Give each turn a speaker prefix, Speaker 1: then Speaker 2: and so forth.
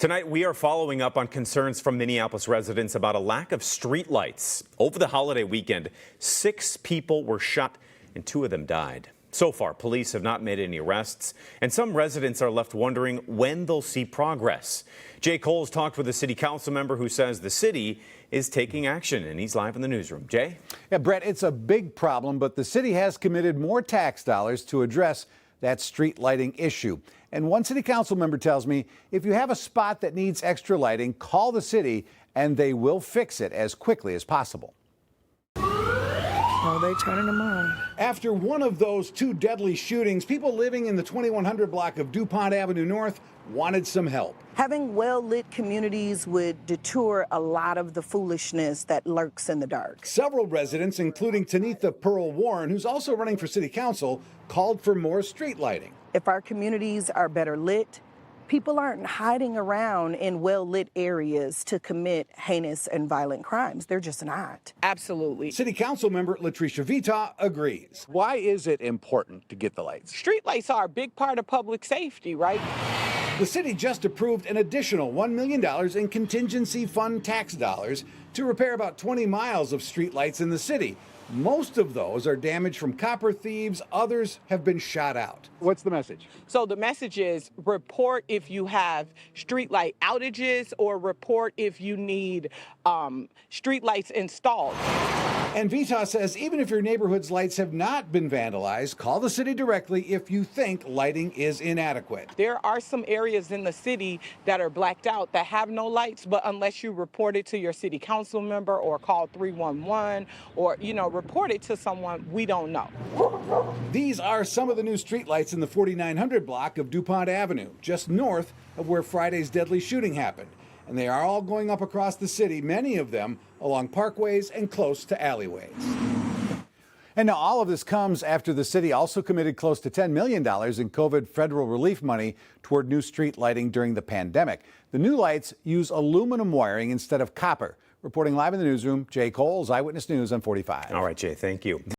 Speaker 1: Tonight, we are following up on concerns from Minneapolis residents about a lack of streetlights. Over the holiday weekend, 6 people were shot and 2 of them died. So far, police have not made any arrests, and some residents are left wondering when they'll see progress. Jay Coles talked with a city council member who says the city is taking action, and he's live in the newsroom. Jay?
Speaker 2: Yeah, Brett, it's a big problem, but the city has committed more tax dollars to address that street lighting issue. And one city council member tells me if you have a spot that needs extra lighting, call the city and they will fix it as quickly as possible.
Speaker 3: Oh, they turning them on.
Speaker 2: After one of those 2 deadly shootings, people living in the 2100 block of DuPont Avenue North wanted some help.
Speaker 3: Having well-lit communities would deter a lot of the foolishness that lurks in the dark.
Speaker 2: Several residents, including Tanitha Pearl Warren, who's also running for city council, called for more street lighting.
Speaker 3: If our communities are better lit, people aren't hiding around in well-lit areas to commit heinous and violent crimes. They're just not.
Speaker 4: Absolutely.
Speaker 2: City council member Latricia Vita agrees. Why is it important to get the lights?
Speaker 4: Streetlights are a big part of public safety, right?
Speaker 2: The city just approved an additional $1 million in contingency fund tax dollars to repair about 20 miles of streetlights in the city. Most of those are damaged from copper thieves. Others have been shot out. What's the message?
Speaker 4: So the message is report if you have streetlight outages or report if you need streetlights installed.
Speaker 2: And Vita says even if your neighborhood's lights have not been vandalized, call the city directly if you think lighting is inadequate.
Speaker 4: There are some areas in the city that are blacked out that have no lights, but unless you report it to your city council member or call 311 or, report it to someone, we don't know.
Speaker 2: These are some of the new streetlights in the 4900 block of DuPont Avenue, just north of where Friday's deadly shooting happened. And they are all going up across the city, many of them along parkways and close to alleyways. And now all of this comes after the city also committed close to $10 million in COVID federal relief money toward new street lighting during the pandemic. The new lights use aluminum wiring instead of copper. Reporting live in the newsroom, Jay Coles, Eyewitness News on 45.
Speaker 1: All right, Jay, thank you.